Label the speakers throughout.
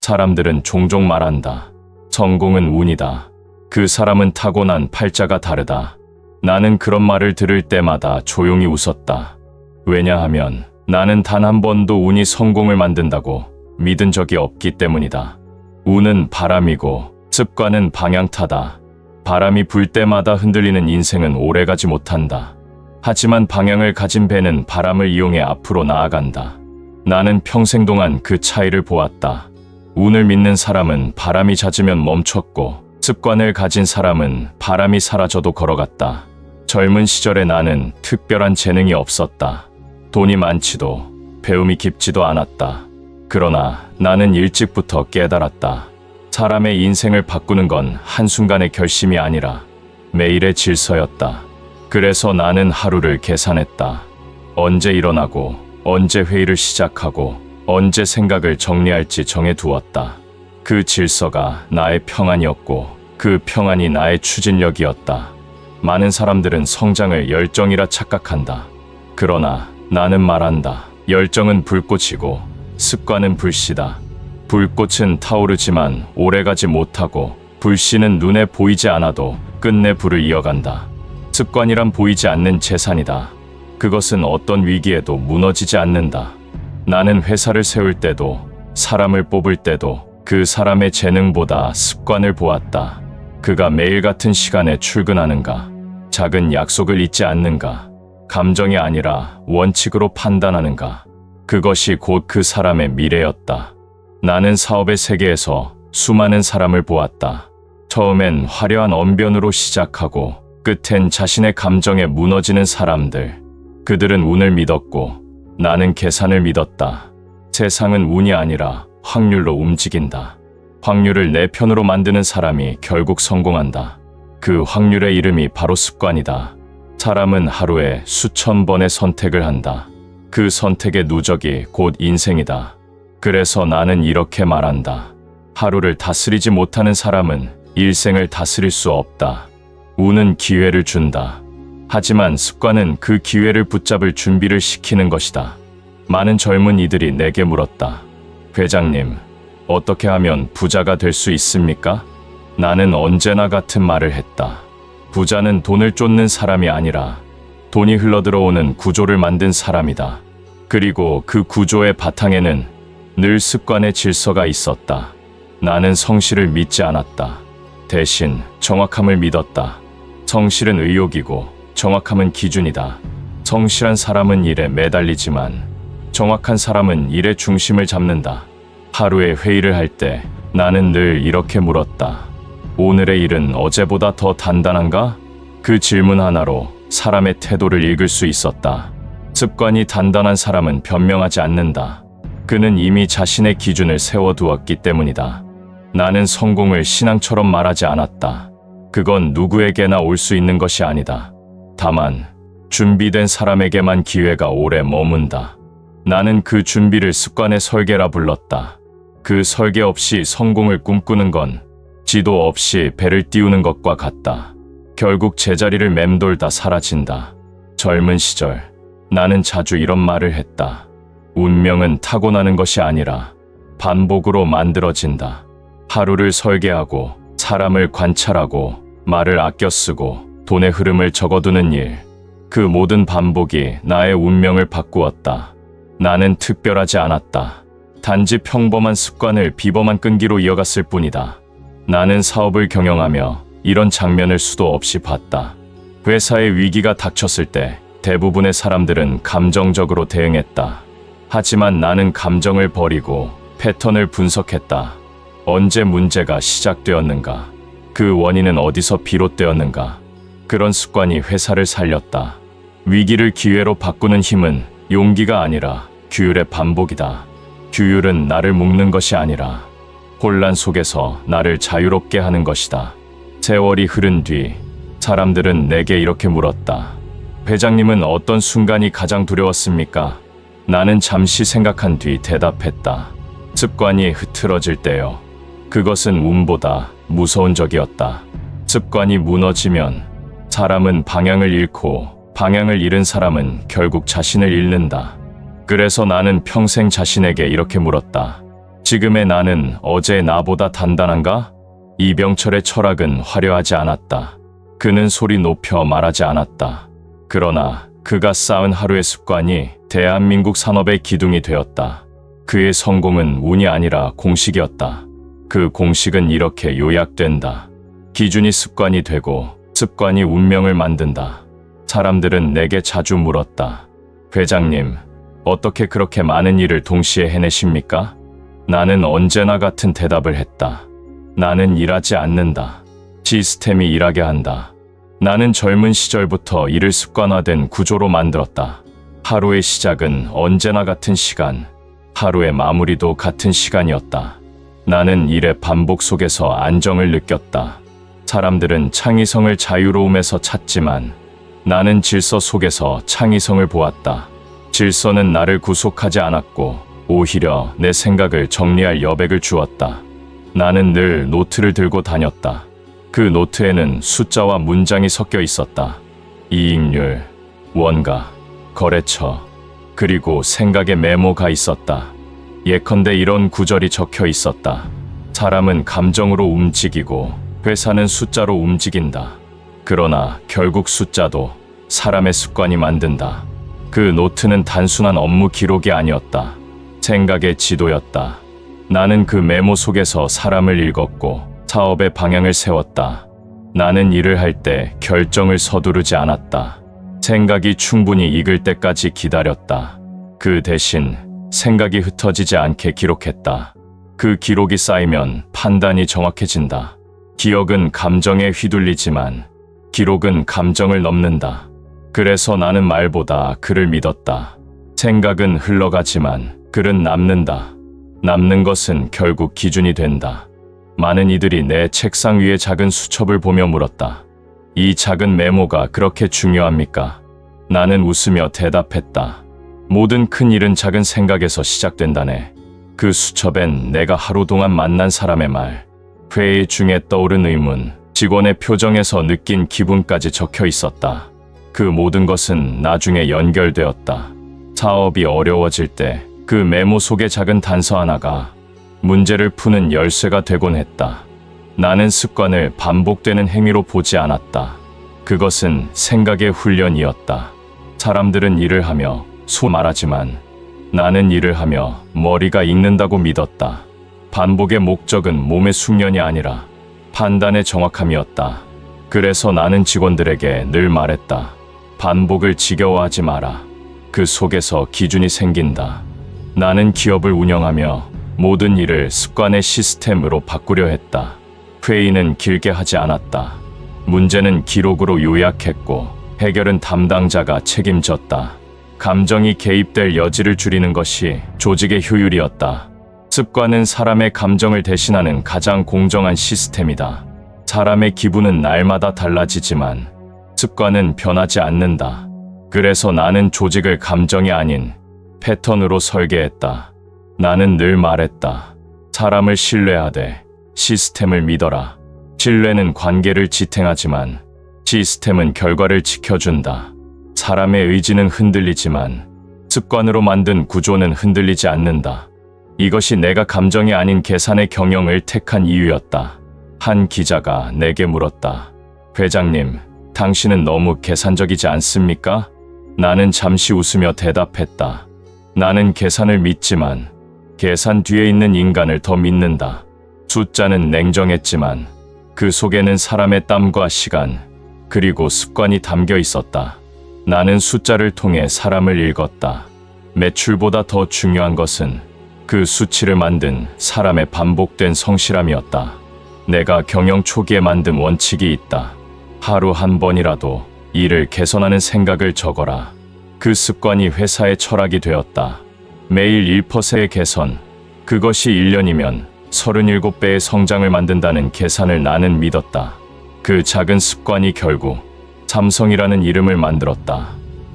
Speaker 1: 사람들은 종종 말한다. 성공은 운이다. 그 사람은 타고난 팔자가 다르다. 나는 그런 말을 들을 때마다 조용히 웃었다. 왜냐하면 나는 단 한 번도 운이 성공을 만든다고 믿은 적이 없기 때문이다. 운은 바람이고 습관은 방향타다. 바람이 불 때마다 흔들리는 인생은 오래가지 못한다. 하지만 방향을 가진 배는 바람을 이용해 앞으로 나아간다. 나는 평생 동안 그 차이를 보았다. 운을 믿는 사람은 바람이 잦으면 멈췄고 습관을 가진 사람은 바람이 사라져도 걸어갔다. 젊은 시절에 나는 특별한 재능이 없었다. 돈이 많지도 배움이 깊지도 않았다. 그러나 나는 일찍부터 깨달았다. 사람의 인생을 바꾸는 건 한순간의 결심이 아니라 매일의 질서였다. 그래서 나는 하루를 계산했다. 언제 일어나고, 언제 회의를 시작하고, 언제 생각을 정리할지 정해두었다. 그 질서가 나의 평안이었고, 그 평안이 나의 추진력이었다. 많은 사람들은 성장을 열정이라 착각한다. 그러나 나는 말한다. 열정은 불꽃이고 습관은 불씨다. 불꽃은 타오르지만 오래가지 못하고 불씨는 눈에 보이지 않아도 끝내 불을 이어간다. 습관이란 보이지 않는 재산이다. 그것은 어떤 위기에도 무너지지 않는다. 나는 회사를 세울 때도 사람을 뽑을 때도 그 사람의 재능보다 습관을 보았다. 그가 매일 같은 시간에 출근하는가? 작은 약속을 잊지 않는가? 감정이 아니라 원칙으로 판단하는가? 그것이 곧 그 사람의 미래였다. 나는 사업의 세계에서 수많은 사람을 보았다. 처음엔 화려한 언변으로 시작하고 끝엔 자신의 감정에 무너지는 사람들. 그들은 운을 믿었고 나는 계산을 믿었다. 세상은 운이 아니라 확률로 움직인다. 확률을 내 편으로 만드는 사람이 결국 성공한다. 그 확률의 이름이 바로 습관이다. 사람은 하루에 수천 번의 선택을 한다. 그 선택의 누적이 곧 인생이다. 그래서 나는 이렇게 말한다. 하루를 다스리지 못하는 사람은 일생을 다스릴 수 없다. 운은 기회를 준다. 하지만 습관은 그 기회를 붙잡을 준비를 시키는 것이다. 많은 젊은이들이 내게 물었다. 회장님, 어떻게 하면 부자가 될 수 있습니까? 나는 언제나 같은 말을 했다. 부자는 돈을 쫓는 사람이 아니라 돈이 흘러들어오는 구조를 만든 사람이다. 그리고 그 구조의 바탕에는 늘 습관의 질서가 있었다. 나는 성실을 믿지 않았다. 대신 정확함을 믿었다. 성실은 의욕이고 정확함은 기준이다. 성실한 사람은 일에 매달리지만 정확한 사람은 일의 중심을 잡는다. 하루에 회의를 할 때 나는 늘 이렇게 물었다. 오늘의 일은 어제보다 더 단단한가? 그 질문 하나로 사람의 태도를 읽을 수 있었다. 습관이 단단한 사람은 변명하지 않는다. 그는 이미 자신의 기준을 세워두었기 때문이다. 나는 성공을 신앙처럼 말하지 않았다. 그건 누구에게나 올 수 있는 것이 아니다. 다만 준비된 사람에게만 기회가 오래 머문다. 나는 그 준비를 습관의 설계라 불렀다. 그 설계 없이 성공을 꿈꾸는 건 지도 없이 배를 띄우는 것과 같다. 결국 제자리를 맴돌다 사라진다. 젊은 시절 나는 자주 이런 말을 했다. 운명은 타고나는 것이 아니라 반복으로 만들어진다. 하루를 설계하고 사람을 관찰하고 말을 아껴 쓰고 돈의 흐름을 적어두는 일. 그 모든 반복이 나의 운명을 바꾸었다. 나는 특별하지 않았다. 단지 평범한 습관을 비범한 끈기로 이어갔을 뿐이다. 나는 사업을 경영하며 이런 장면을 수도 없이 봤다. 회사의 위기가 닥쳤을 때 대부분의 사람들은 감정적으로 대응했다. 하지만 나는 감정을 버리고 패턴을 분석했다. 언제 문제가 시작되었는가? 그 원인은 어디서 비롯되었는가? 그런 습관이 회사를 살렸다. 위기를 기회로 바꾸는 힘은 용기가 아니라 규율의 반복이다. 규율은 나를 묶는 것이 아니라 혼란 속에서 나를 자유롭게 하는 것이다. 세월이 흐른 뒤 사람들은 내게 이렇게 물었다. 회장님은 어떤 순간이 가장 두려웠습니까? 나는 잠시 생각한 뒤 대답했다. 습관이 흐트러질 때요. 그것은 운보다 무서운 적이었다. 습관이 무너지면 사람은 방향을 잃고 방향을 잃은 사람은 결국 자신을 잃는다. 그래서 나는 평생 자신에게 이렇게 물었다. 지금의 나는 어제의 나보다 단단한가? 이병철의 철학은 화려하지 않았다. 그는 소리 높여 말하지 않았다. 그러나 그가 쌓은 하루의 습관이 대한민국 산업의 기둥이 되었다. 그의 성공은 운이 아니라 공식이었다. 그 공식은 이렇게 요약된다. 기준이 습관이 되고 습관이 운명을 만든다. 사람들은 내게 자주 물었다. 회장님, 어떻게 그렇게 많은 일을 동시에 해내십니까? 나는 언제나 같은 대답을 했다. 나는 일하지 않는다. 시스템이 일하게 한다. 나는 젊은 시절부터 일을 습관화된 구조로 만들었다. 하루의 시작은 언제나 같은 시간, 하루의 마무리도 같은 시간이었다. 나는 일의 반복 속에서 안정을 느꼈다. 사람들은 창의성을 자유로움에서 찾지만 나는 질서 속에서 창의성을 보았다. 질서는 나를 구속하지 않았고 오히려 내 생각을 정리할 여백을 주었다. 나는 늘 노트를 들고 다녔다. 그 노트에는 숫자와 문장이 섞여 있었다. 이익률, 원가, 거래처, 그리고 생각의 메모가 있었다. 예컨대 이런 구절이 적혀 있었다. 사람은 감정으로 움직이고 회사는 숫자로 움직인다. 그러나 결국 숫자도 사람의 습관이 만든다. 그 노트는 단순한 업무 기록이 아니었다. 생각의 지도였다. 나는 그 메모 속에서 사람을 읽었고 사업의 방향을 세웠다. 나는 일을 할 때 결정을 서두르지 않았다. 생각이 충분히 익을 때까지 기다렸다. 그 대신 생각이 흩어지지 않게 기록했다. 그 기록이 쌓이면 판단이 정확해진다. 기억은 감정에 휘둘리지만 기록은 감정을 넘는다. 그래서 나는 말보다 글을 믿었다. 생각은 흘러가지만 글은 남는다. 남는 것은 결국 기준이 된다. 많은 이들이 내 책상 위의 작은 수첩을 보며 물었다. 이 작은 메모가 그렇게 중요합니까? 나는 웃으며 대답했다. 모든 큰 일은 작은 생각에서 시작된다네. 그 수첩엔 내가 하루 동안 만난 사람의 말, 회의 중에 떠오른 의문, 직원의 표정에서 느낀 기분까지 적혀 있었다. 그 모든 것은 나중에 연결되었다. 사업이 어려워질 때 그 메모 속의 작은 단서 하나가 문제를 푸는 열쇠가 되곤 했다. 나는 습관을 반복되는 행위로 보지 않았다. 그것은 생각의 훈련이었다. 사람들은 일을 하며 말하지만 나는 일을 하며 머리가 익는다고 믿었다. 반복의 목적은 몸의 숙련이 아니라 판단의 정확함이었다. 그래서 나는 직원들에게 늘 말했다. 반복을 지겨워하지 마라. 그 속에서 기준이 생긴다. 나는 기업을 운영하며 모든 일을 습관의 시스템으로 바꾸려 했다. 회의는 길게 하지 않았다. 문제는 기록으로 요약했고 해결은 담당자가 책임졌다. 감정이 개입될 여지를 줄이는 것이 조직의 효율이었다. 습관은 사람의 감정을 대신하는 가장 공정한 시스템이다. 사람의 기분은 날마다 달라지지만 습관은 변하지 않는다. 그래서 나는 조직을 감정이 아닌 패턴으로 설계했다. 나는 늘 말했다. 사람을 신뢰하되 시스템을 믿어라. 신뢰는 관계를 지탱하지만 시스템은 결과를 지켜준다. 사람의 의지는 흔들리지만 습관으로 만든 구조는 흔들리지 않는다. 이것이 내가 감정이 아닌 계산의 경영을 택한 이유였다. 한 기자가 내게 물었다. 회장님, 당신은 너무 계산적이지 않습니까? 나는 잠시 웃으며 대답했다. 나는 계산을 믿지만 계산 뒤에 있는 인간을 더 믿는다. 숫자는 냉정했지만 그 속에는 사람의 땀과 시간, 그리고 습관이 담겨 있었다. 나는 숫자를 통해 사람을 읽었다. 매출보다 더 중요한 것은 그 수치를 만든 사람의 반복된 성실함이었다. 내가 경영 초기에 만든 원칙이 있다. 하루 한 번이라도 일을 개선하는 생각을 적어라. 그 습관이 회사의 철학이 되었다. 매일 1%의 개선, 그것이 1년이면 37배의 성장을 만든다는 계산을 나는 믿었다. 그 작은 습관이 결국 삼성이라는 이름을 만들었다.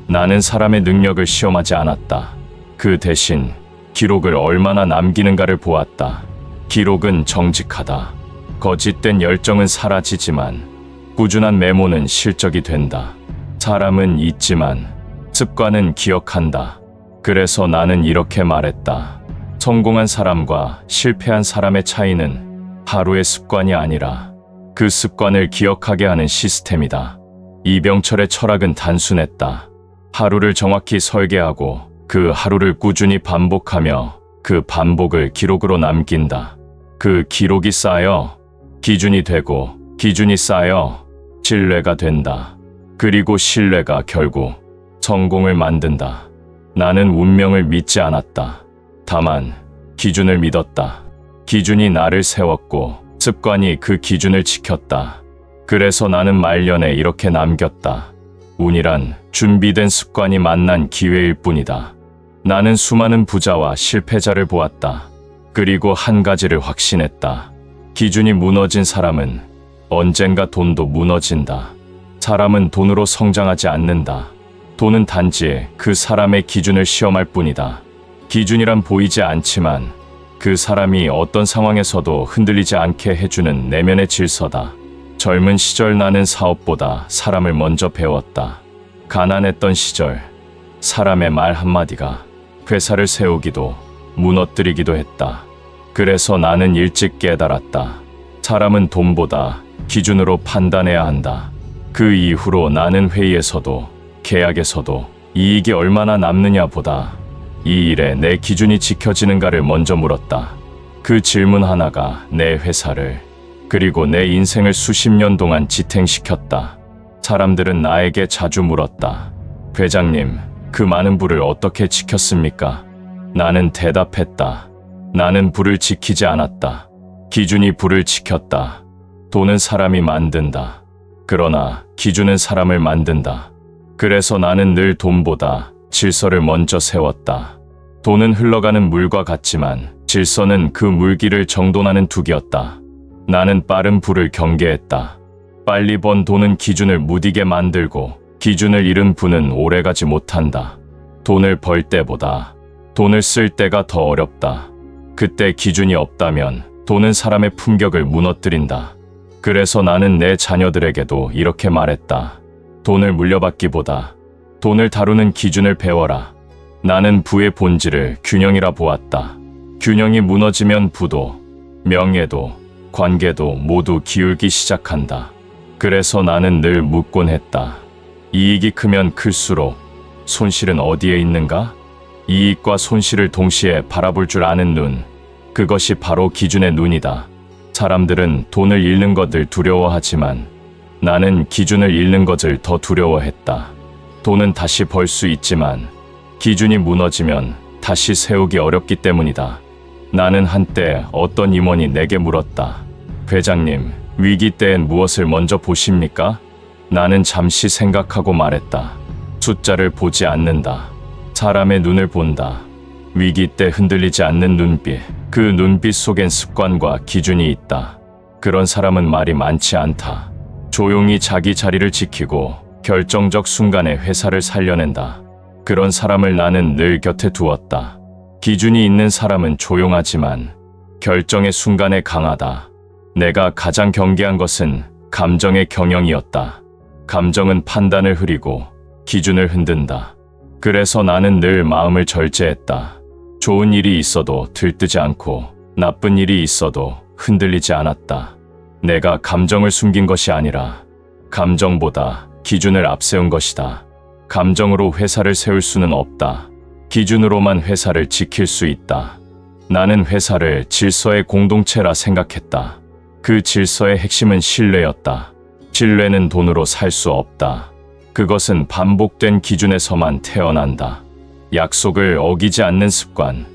Speaker 1: 나는 사람의 능력을 시험하지 않았다. 그 대신 기록을 얼마나 남기는가를 보았다. 기록은 정직하다. 거짓된 열정은 사라지지만 꾸준한 메모는 실적이 된다. 사람은 잊지만 습관은 기억한다. 그래서 나는 이렇게 말했다. 성공한 사람과 실패한 사람의 차이는 하루의 습관이 아니라 그 습관을 기억하게 하는 시스템이다. 이병철의 철학은 단순했다. 하루를 정확히 설계하고 그 하루를 꾸준히 반복하며 그 반복을 기록으로 남긴다. 그 기록이 쌓여 기준이 되고 기준이 쌓여 신뢰가 된다. 그리고 신뢰가 결국 성공을 만든다. 나는 운명을 믿지 않았다. 다만 기준을 믿었다. 기준이 나를 세웠고 습관이 그 기준을 지켰다. 그래서 나는 말년에 이렇게 남겼다. 운이란 준비된 습관이 만난 기회일 뿐이다. 나는 수많은 부자와 실패자를 보았다. 그리고 한 가지를 확신했다. 기준이 무너진 사람은 언젠가 돈도 무너진다. 사람은 돈으로 성장하지 않는다. 돈은 단지 그 사람의 기준을 시험할 뿐이다. 기준이란 보이지 않지만 그 사람이 어떤 상황에서도 흔들리지 않게 해주는 내면의 질서다. 젊은 시절 나는 사업보다 사람을 먼저 배웠다. 가난했던 시절 사람의 말 한마디가 회사를 세우기도 무너뜨리기도 했다. 그래서 나는 일찍 깨달았다. 사람은 돈보다 기준으로 판단해야 한다. 그 이후로 나는 회의에서도 계약에서도 이익이 얼마나 남느냐 보다 이 일에 내 기준이 지켜지는가를 먼저 물었다. 그 질문 하나가 내 회사를 그리고 내 인생을 수십 년 동안 지탱시켰다. 사람들은 나에게 자주 물었다. 회장님, 그 많은 부를 어떻게 지켰습니까? 나는 대답했다. 나는 부를 지키지 않았다. 기준이 부를 지켰다. 돈은 사람이 만든다. 그러나 기준은 사람을 만든다. 그래서 나는 늘 돈보다 질서를 먼저 세웠다. 돈은 흘러가는 물과 같지만 질서는 그 물길을 정돈하는 둑이었다. 나는 빠른 부를 경계했다. 빨리 번 돈은 기준을 무디게 만들고 기준을 잃은 부는 오래가지 못한다. 돈을 벌 때보다 돈을 쓸 때가 더 어렵다. 그때 기준이 없다면 돈은 사람의 품격을 무너뜨린다. 그래서 나는 내 자녀들에게도 이렇게 말했다. 돈을 물려받기보다 돈을 다루는 기준을 배워라. 나는 부의 본질을 균형이라 보았다. 균형이 무너지면 부도, 명예도, 관계도 모두 기울기 시작한다. 그래서 나는 늘 묻곤 했다. 이익이 크면 클수록 손실은 어디에 있는가? 이익과 손실을 동시에 바라볼 줄 아는 눈, 그것이 바로 기준의 눈이다. 사람들은 돈을 잃는 것을 두려워하지만 나는 기준을 잃는 것을 더 두려워했다. 돈은 다시 벌 수 있지만 기준이 무너지면 다시 세우기 어렵기 때문이다. 나는 한때 어떤 임원이 내게 물었다. 회장님, 위기 때엔 무엇을 먼저 보십니까? 나는 잠시 생각하고 말했다. 숫자를 보지 않는다. 사람의 눈을 본다. 위기 때 흔들리지 않는 눈빛, 그 눈빛 속엔 습관과 기준이 있다. 그런 사람은 말이 많지 않다. 조용히 자기 자리를 지키고 결정적 순간에 회사를 살려낸다. 그런 사람을 나는 늘 곁에 두었다. 기준이 있는 사람은 조용하지만 결정의 순간에 강하다. 내가 가장 경계한 것은 감정의 경영이었다. 감정은 판단을 흐리고 기준을 흔든다. 그래서 나는 늘 마음을 절제했다. 좋은 일이 있어도 들뜨지 않고 나쁜 일이 있어도 흔들리지 않았다. 내가 감정을 숨긴 것이 아니라 감정보다 기준을 앞세운 것이다. 감정으로 회사를 세울 수는 없다. 기준으로만 회사를 지킬 수 있다. 나는 회사를 질서의 공동체라 생각했다. 그 질서의 핵심은 신뢰였다. 신뢰는 돈으로 살 수 없다. 그것은 반복된 기준에서만 태어난다. 약속을 어기지 않는 습관,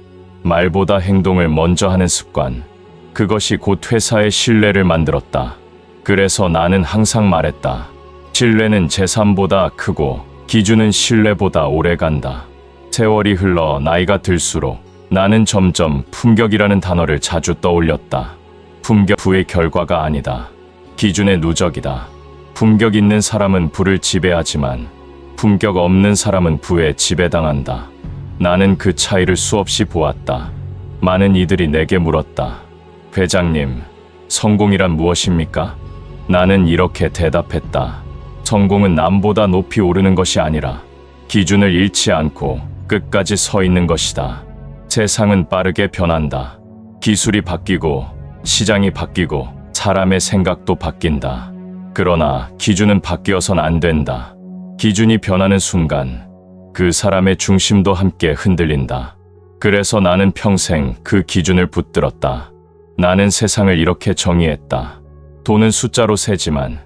Speaker 1: 말보다 행동을 먼저 하는 습관, 그것이 곧 회사의 신뢰를 만들었다. 그래서 나는 항상 말했다. 신뢰는 재산보다 크고 기준은 신뢰보다 오래간다. 세월이 흘러 나이가 들수록 나는 점점 품격이라는 단어를 자주 떠올렸다. 품격 부의 결과가 아니다. 기준의 누적이다. 품격 있는 사람은 부를 지배하지만 품격 없는 사람은 부에 지배당한다. 나는 그 차이를 수없이 보았다. 많은 이들이 내게 물었다. 회장님, 성공이란 무엇입니까? 나는 이렇게 대답했다. 성공은 남보다 높이 오르는 것이 아니라 기준을 잃지 않고 끝까지 서 있는 것이다. 세상은 빠르게 변한다. 기술이 바뀌고 시장이 바뀌고 사람의 생각도 바뀐다. 그러나 기준은 바뀌어선 안 된다. 기준이 변하는 순간 그 사람의 중심도 함께 흔들린다. 그래서 나는 평생 그 기준을 붙들었다. 나는 세상을 이렇게 정의했다. 돈은 숫자로 세지만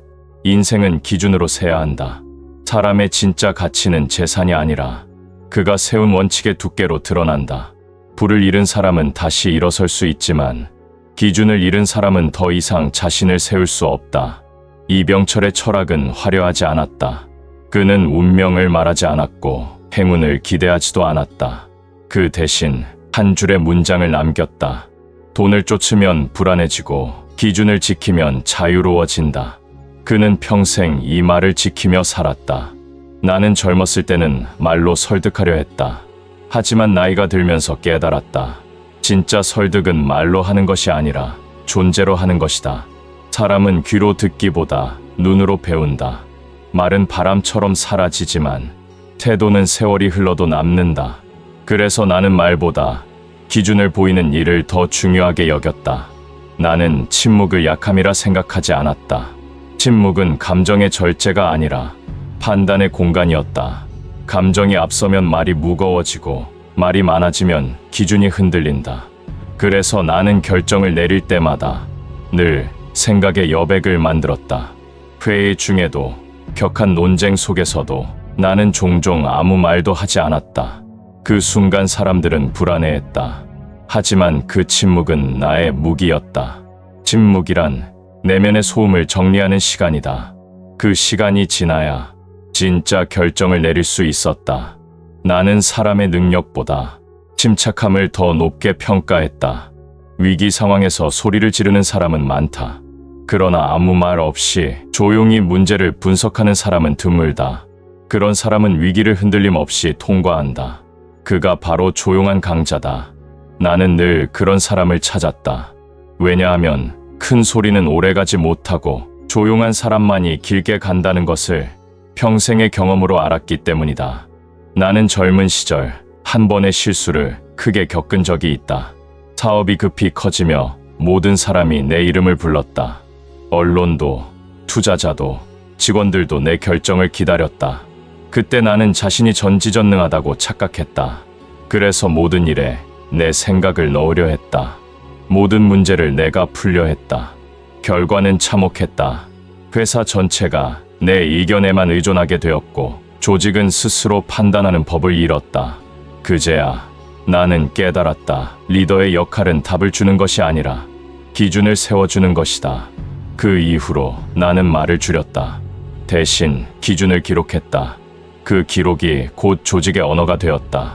Speaker 1: 인생은 기준으로 세야 한다. 사람의 진짜 가치는 재산이 아니라 그가 세운 원칙의 두께로 드러난다. 불을 잃은 사람은 다시 일어설 수 있지만 기준을 잃은 사람은 더 이상 자신을 세울 수 없다. 이병철의 철학은 화려하지 않았다. 그는 운명을 말하지 않았고 행운을 기대하지도 않았다. 그 대신 한 줄의 문장을 남겼다. 돈을 쫓으면 불안해지고 기준을 지키면 자유로워진다. 그는 평생 이 말을 지키며 살았다. 나는 젊었을 때는 말로 설득하려 했다. 하지만 나이가 들면서 깨달았다. 진짜 설득은 말로 하는 것이 아니라 존재로 하는 것이다. 사람은 귀로 듣기보다 눈으로 배운다. 말은 바람처럼 사라지지만 태도는 세월이 흘러도 남는다. 그래서 나는 말보다 기준을 보이는 일을 더 중요하게 여겼다. 나는 침묵을 약함이라 생각하지 않았다. 침묵은 감정의 절제가 아니라 판단의 공간이었다. 감정이 앞서면 말이 무거워지고 말이 많아지면 기준이 흔들린다. 그래서 나는 결정을 내릴 때마다 늘 생각의 여백을 만들었다. 회의 중에도 격한 논쟁 속에서도 나는 종종 아무 말도 하지 않았다. 그 순간 사람들은 불안해했다. 하지만 그 침묵은 나의 무기였다. 침묵이란 내면의 소음을 정리하는 시간이다. 그 시간이 지나야 진짜 결정을 내릴 수 있었다. 나는 사람의 능력보다 침착함을 더 높게 평가했다. 위기 상황에서 소리를 지르는 사람은 많다. 그러나 아무 말 없이 조용히 문제를 분석하는 사람은 드물다. 그런 사람은 위기를 흔들림 없이 통과한다. 그가 바로 조용한 강자다. 나는 늘 그런 사람을 찾았다. 왜냐하면 큰 소리는 오래가지 못하고 조용한 사람만이 길게 간다는 것을 평생의 경험으로 알았기 때문이다. 나는 젊은 시절 한 번의 실수를 크게 겪은 적이 있다. 사업이 급히 커지며 모든 사람이 내 이름을 불렀다. 언론도, 투자자도, 직원들도 내 결정을 기다렸다. 그때 나는 자신이 전지전능하다고 착각했다. 그래서 모든 일에 내 생각을 넣으려 했다. 모든 문제를 내가 풀려 했다. 결과는 참혹했다. 회사 전체가 내 의견에만 의존하게 되었고 조직은 스스로 판단하는 법을 잃었다. 그제야 나는 깨달았다. 리더의 역할은 답을 주는 것이 아니라 기준을 세워주는 것이다. 그 이후로 나는 말을 줄였다. 대신 기준을 기록했다. 그 기록이 곧 조직의 언어가 되었다.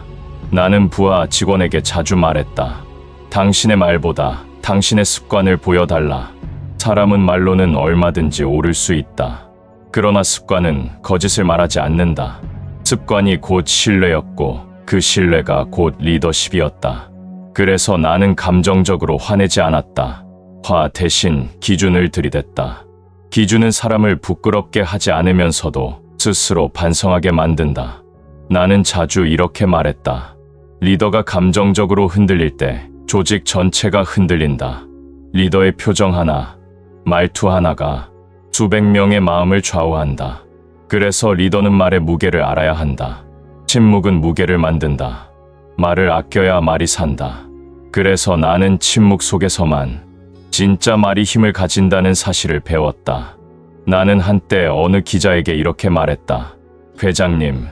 Speaker 1: 나는 부하 직원에게 자주 말했다. 당신의 말보다 당신의 습관을 보여달라. 사람은 말로는 얼마든지 오를 수 있다. 그러나 습관은 거짓을 말하지 않는다. 습관이 곧 신뢰였고 그 신뢰가 곧 리더십이었다. 그래서 나는 감정적으로 화내지 않았다. 화 대신 기준을 들이댔다. 기준은 사람을 부끄럽게 하지 않으면서도 스스로 반성하게 만든다. 나는 자주 이렇게 말했다. 리더가 감정적으로 흔들릴 때 조직 전체가 흔들린다. 리더의 표정 하나, 말투 하나가 수백 명의 마음을 좌우한다. 그래서 리더는 말의 무게를 알아야 한다. 침묵은 무게를 만든다. 말을 아껴야 말이 산다. 그래서 나는 침묵 속에서만 진짜 말이 힘을 가진다는 사실을 배웠다. 나는 한때 어느 기자에게 이렇게 말했다. 회장님,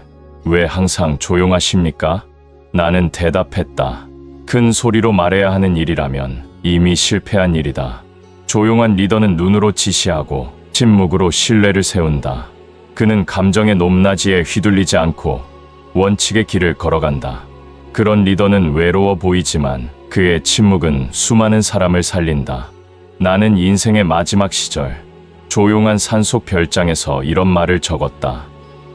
Speaker 1: 왜 항상 조용하십니까? 나는 대답했다. 큰 소리로 말해야 하는 일이라면 이미 실패한 일이다. 조용한 리더는 눈으로 지시하고 침묵으로 신뢰를 세운다. 그는 감정의 높낮이에 휘둘리지 않고 원칙의 길을 걸어간다. 그런 리더는 외로워 보이지만 그의 침묵은 수많은 사람을 살린다. 나는 인생의 마지막 시절 조용한 산속 별장에서 이런 말을 적었다.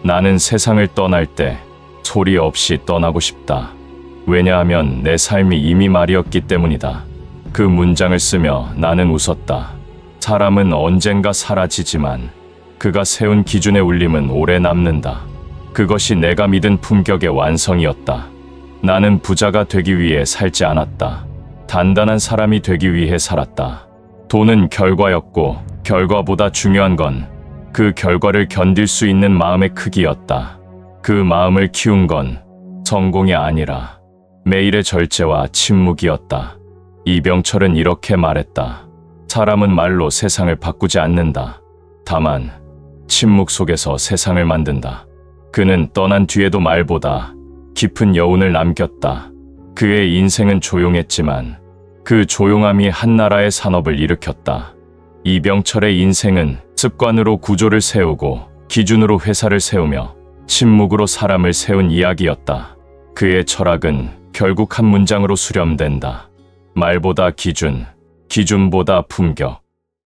Speaker 1: 나는 세상을 떠날 때 소리 없이 떠나고 싶다. 왜냐하면 내 삶이 이미 말이었기 때문이다. 그 문장을 쓰며 나는 웃었다. 사람은 언젠가 사라지지만 그가 세운 기준의 울림은 오래 남는다. 그것이 내가 믿은 품격의 완성이었다. 나는 부자가 되기 위해 살지 않았다. 단단한 사람이 되기 위해 살았다. 돈은 결과였고 결과보다 중요한 건 그 결과를 견딜 수 있는 마음의 크기였다. 그 마음을 키운 건 성공이 아니라 매일의 절제와 침묵이었다. 이병철은 이렇게 말했다. 사람은 말로 세상을 바꾸지 않는다. 다만 침묵 속에서 세상을 만든다. 그는 떠난 뒤에도 말보다 깊은 여운을 남겼다. 그의 인생은 조용했지만 그 조용함이 한 나라의 산업을 일으켰다. 이병철의 인생은 습관으로 구조를 세우고 기준으로 회사를 세우며 침묵으로 사람을 세운 이야기였다. 그의 철학은 결국 한 문장으로 수렴된다. 말보다 기준, 기준보다 품격.